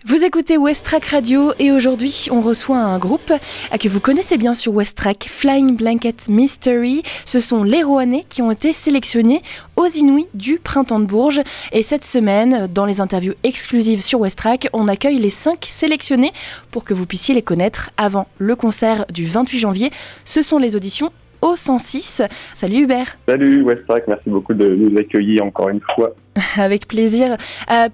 Vous écoutez West Track Radio et aujourd'hui on reçoit un groupe que vous connaissez bien sur West Track, Flying Blanket Mystery. Ce sont les Roannais qui ont été sélectionnés aux Inouïs du Printemps de Bourges. Et cette semaine, dans les interviews exclusives sur West Track, on accueille les 5 sélectionnés pour que vous puissiez les connaître avant le concert du 28 janvier. Ce sont les auditions au 106. Salut Hubert. Salut West Track, merci beaucoup de nous accueillir encore une fois. Avec plaisir.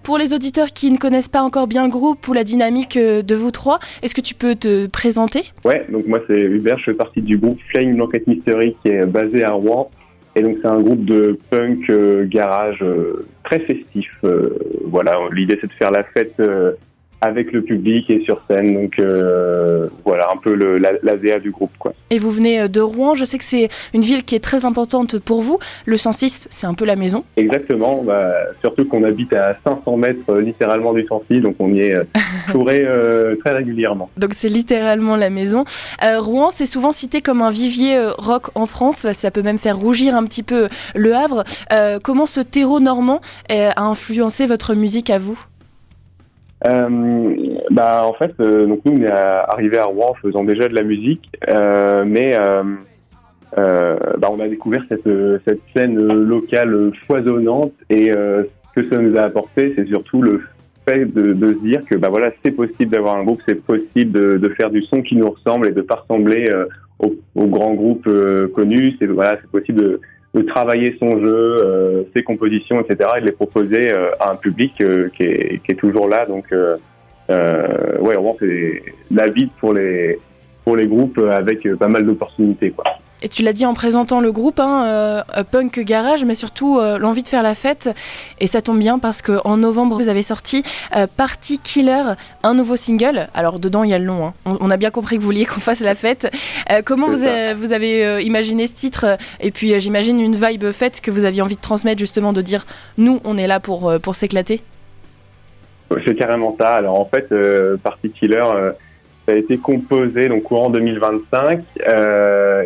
Pour les auditeurs qui ne connaissent pas encore bien le groupe ou la dynamique de vous trois, est-ce que tu peux te présenter ? Ouais, donc moi c'est Hubert, je fais partie du groupe Flying Blanket Mystery qui est basé à Rouen. Et donc c'est un groupe de punk garage très festif. Voilà, l'idée c'est de faire la fête avec le public et sur scène. Donc voilà un peu l'ADA du groupe, quoi. Et vous venez de Rouen, je sais que c'est une ville qui est très importante pour vous. Le 106, c'est un peu la maison. Exactement, surtout qu'on habite à 500 mètres littéralement du 106, donc on y est fourré très régulièrement. Donc c'est littéralement la maison. Rouen, c'est souvent cité comme un vivier rock en France, ça peut même faire rougir un petit peu le Havre. Comment ce terreau normand a influencé votre musique à vous ? En fait, donc nous on est arrivé à Rouen en faisant déjà de la musique, mais on a découvert cette scène locale foisonnante et ce que ça nous a apporté, c'est surtout le fait de se dire que c'est possible d'avoir un groupe, c'est possible de faire du son qui nous ressemble et de pas ressembler aux grands groupes connus. C'est possible de travailler son jeu, ses compositions, etc., et de les proposer à un public qui est toujours là. Donc, vraiment, c'est la vie pour les groupes avec pas mal d'opportunités, quoi. Et tu l'as dit en présentant le groupe, punk garage, mais surtout l'envie de faire la fête. Et ça tombe bien parce qu'en novembre, vous avez sorti Party Killer, un nouveau single. Alors dedans, il y a le nom. On a bien compris que vous vouliez qu'on fasse la fête. Comment vous avez imaginé ce titre ? Et puis j'imagine une vibe fête que vous aviez envie de transmettre, justement, de dire « Nous, on est là pour s'éclater ». C'est carrément ça. Alors en fait, Party Killer... ça a été composé donc courant 2025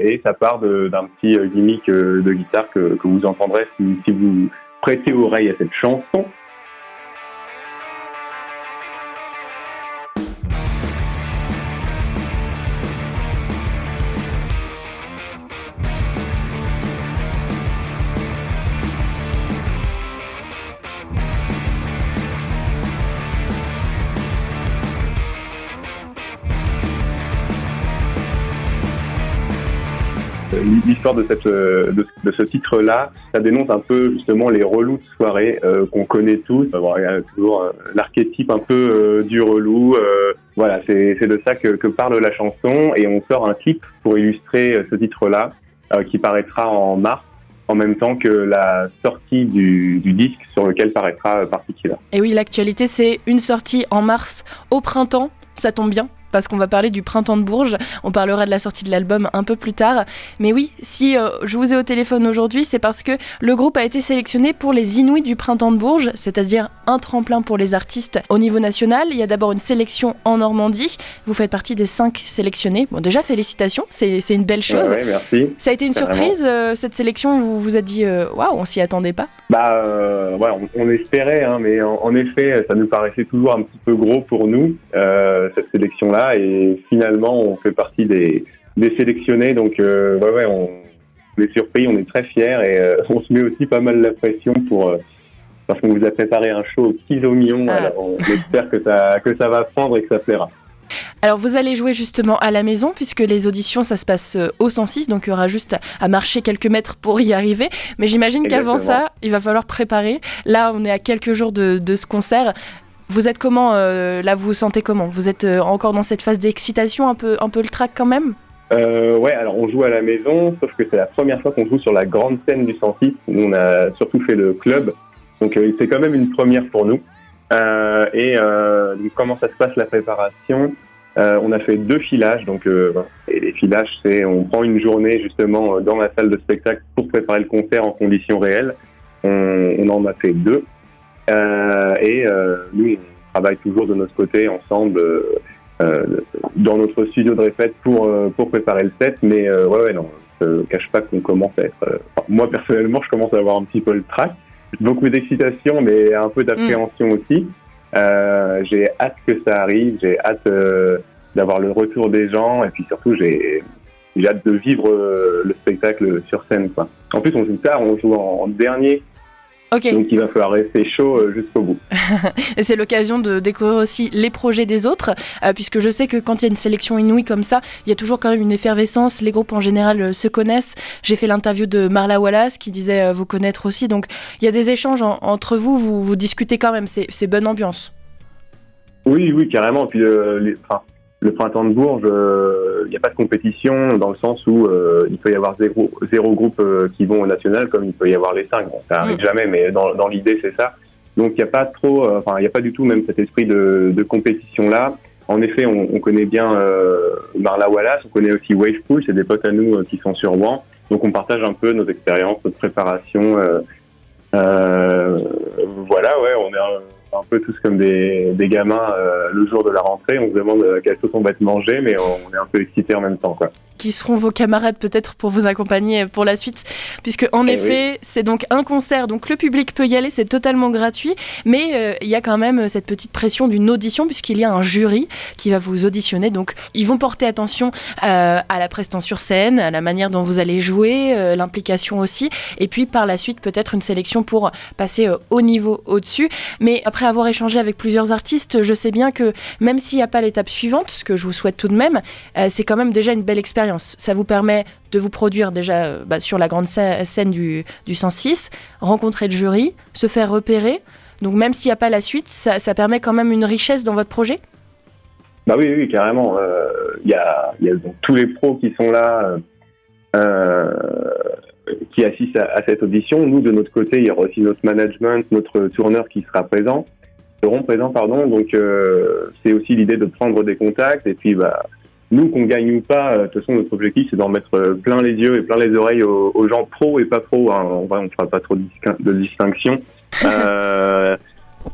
et ça part d'un petit gimmick de guitare que vous entendrez si vous prêtez oreille à cette chanson. L'histoire de ce titre-là, ça dénonce un peu justement les relous de soirée qu'on connaît tous. Il y a toujours l'archétype un peu du relou. C'est de ça que parle la chanson, et on sort un clip pour illustrer ce titre-là qui paraîtra en mars, en même temps que la sortie du disque sur lequel paraîtra Party Killer. Et oui, l'actualité, c'est une sortie en mars au printemps. Ça tombe bien, parce qu'on va parler du Printemps de Bourges. On parlera de la sortie de l'album un peu plus tard. Mais oui, si je vous ai au téléphone aujourd'hui, c'est parce que le groupe a été sélectionné pour les Inouïs du Printemps de Bourges, c'est-à-dire un tremplin pour les artistes au niveau national. Il y a d'abord une sélection en Normandie. Vous faites partie des 5 sélectionnés. Bon, déjà, félicitations, c'est une belle chose. Ouais, merci. Ça a été une surprise, cette sélection. Vous vous êtes dit, waouh, on s'y attendait pas ? On espérait, mais en effet, ça nous paraissait toujours un petit peu gros pour nous, cette sélection-là. Et finalement, on fait partie des sélectionnés. Donc, on est surpris, on est très fiers et on se met aussi pas mal la pression parce qu'on vous a préparé un show aux petits oignons. Ah. Alors, on espère que ça va prendre et que ça plaira. Alors vous allez jouer justement à la maison puisque les auditions ça se passe au 106, donc il y aura juste à marcher quelques mètres pour y arriver, mais j'imagine qu'avant ça il va falloir préparer. Là on est à quelques jours de ce concert. Vous êtes comment là, vous vous sentez comment ? Vous êtes encore dans cette phase d'excitation, un peu le track quand même ? Alors on joue à la maison, sauf que c'est la première fois qu'on joue sur la grande scène du 106. Nous on a surtout fait le club, donc c'est quand même une première pour nous. Donc comment ça se passe la préparation ? On a fait 2 filages, et les filages c'est on prend une journée justement dans la salle de spectacle pour préparer le concert en conditions réelles. On en a fait 2. Nous, on travaille toujours de notre côté ensemble dans notre studio de répète pour préparer le set. Mais je ne cache pas qu'on commence à être... moi, personnellement, je commence à avoir un petit peu le trac. Beaucoup d'excitation, mais un peu d'appréhension aussi. J'ai hâte que ça arrive, j'ai hâte d'avoir le retour des gens, et puis surtout j'ai hâte de vivre le spectacle sur scène, quoi. En plus on joue tard, on joue en dernier. Ok. Donc il va falloir rester chaud jusqu'au bout. Et c'est l'occasion de découvrir aussi les projets des autres, puisque je sais que quand il y a une sélection inouïe comme ça, il y a toujours quand même une effervescence, les groupes en général se connaissent. J'ai fait l'interview de Marla Wallace qui disait vous connaître aussi, donc il y a des échanges entre vous discutez quand même, c'est bonne ambiance. Oui, carrément. Puis le printemps de Bourges, il n'y a pas de compétition dans le sens où il peut y avoir zéro groupe qui vont au national comme il peut y avoir les 5. Bon, ça arrive jamais, mais dans l'idée c'est ça. Donc il n'y a pas trop, il n'y a pas du tout même cet esprit de compétition là. En effet, on connaît bien Marla Wallace, on connaît aussi Wavepool, c'est des potes à nous qui sont sur Rouen. Donc on partage un peu nos expériences, notre préparation. Voilà, ouais, on est un peu tous comme des gamins le jour de la rentrée. On se demande quelle sauce on va être mangé, mais on est un peu excités en même temps, quoi. Qui seront vos camarades peut-être pour vous accompagner pour la suite, puisque en effet c'est donc un concert, donc le public peut y aller, c'est totalement gratuit, mais il y a quand même cette petite pression d'une audition puisqu'il y a un jury qui va vous auditionner, donc ils vont porter attention à la prestance sur scène, à la manière dont vous allez jouer, l'implication aussi, et puis par la suite peut-être une sélection pour passer au niveau au-dessus. Mais après avoir échangé avec plusieurs artistes, je sais bien que même s'il n'y a pas l'étape suivante, ce que je vous souhaite tout de même, c'est quand même déjà une belle expérience. Ça vous permet de vous produire déjà sur la grande scène du 106, rencontrer le jury, se faire repérer. Donc même s'il n'y a pas la suite, ça permet quand même une richesse dans votre projet ? Bah oui, carrément. Il y a donc tous les pros qui sont là, qui assistent à cette audition. Nous, de notre côté, il y aura aussi notre management, notre tourneur qui seront présents. Donc c'est aussi l'idée de prendre des contacts et puis nous, qu'on gagne ou pas, de toute façon, notre objectif, c'est d'en mettre plein les yeux et plein les oreilles aux gens pros et pas pros. Hein. On fera pas trop de distinction.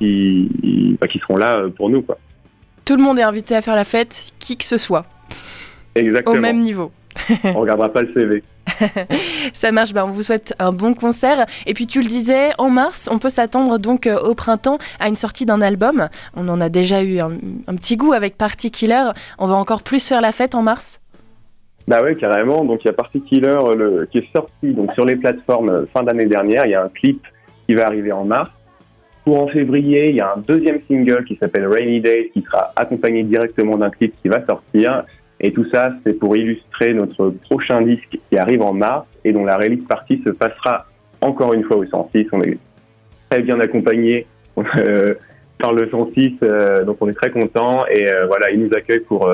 Qui seront là pour nous, quoi. Tout le monde est invité à faire la fête, qui que ce soit. Exactement. Au même niveau. On regardera pas le CV. Ça marche, on vous souhaite un bon concert. Et puis tu le disais, en mars, on peut s'attendre donc au printemps à une sortie d'un album. On en a déjà eu un petit goût avec Party Killer. On va encore plus faire la fête en mars ? Bah oui, carrément. Donc il y a Party Killer qui est sorti donc sur les plateformes fin d'année dernière. Il y a un clip qui va arriver en mars. Pour en février, il y a un deuxième single qui s'appelle Rainy Days qui sera accompagné directement d'un clip qui va sortir. Et tout ça, c'est pour illustrer notre prochain disque qui arrive en mars et dont la release party se passera encore une fois au 106. On est très bien accompagnés par le 106, donc on est très contents. Et voilà, ils nous accueillent pour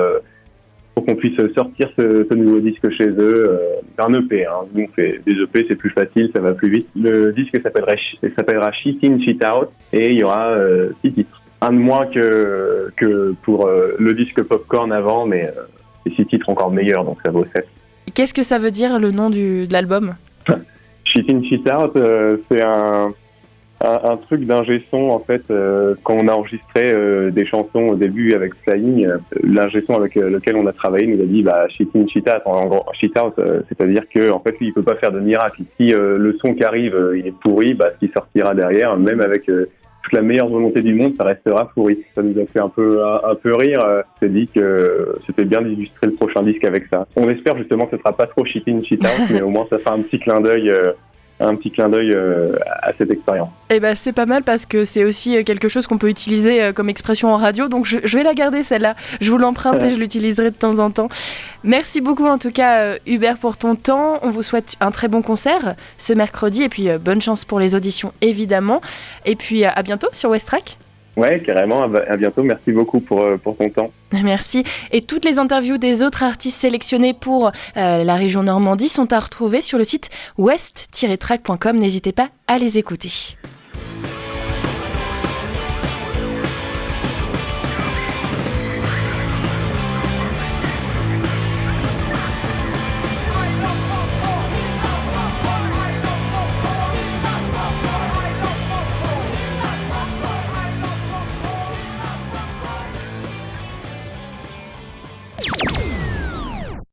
qu'on puisse sortir ce nouveau disque chez eux. Un EP, hein. Nous, on fait des EP, c'est plus facile, ça va plus vite. Le disque s'appellera Shit In, Shit Out et il y aura 6 titres. Un de moins que pour le disque Popcorn avant, mais... les 6 titres encore meilleurs, donc ça vaut 7. Qu'est-ce que ça veut dire, le nom de l'album ? Shit In, Shit Out, c'est un truc d'ingé son, en fait, quand on a enregistré des chansons au début avec Flying, l'ingé son avec lequel on a travaillé nous a dit Shit In, Shit Out, en gros, Shit Out, c'est-à-dire que en fait, lui, il peut pas faire de miracle. Si le son qui arrive, il est pourri, ce qui sortira derrière, même avec... toute la meilleure volonté du monde, ça restera pourri. Ça nous a fait un peu rire. On s'est dit que c'était bien d'illustrer le prochain disque avec ça. On espère justement que ce sera pas trop shit in, shit out, mais au moins ça fera un petit clin d'œil à cette expérience. Et c'est pas mal parce que c'est aussi quelque chose qu'on peut utiliser comme expression en radio, donc je vais la garder celle-là. Je vous l'emprunte et je l'utiliserai de temps en temps. Merci beaucoup en tout cas Hubert pour ton temps. On vous souhaite un très bon concert ce mercredi et puis bonne chance pour les auditions évidemment. Et puis à bientôt sur Westrack. Ouais, carrément, à bientôt. Merci beaucoup pour ton temps. Merci. Et toutes les interviews des autres artistes sélectionnés pour la région Normandie sont à retrouver sur le site west-track.com. N'hésitez pas à les écouter.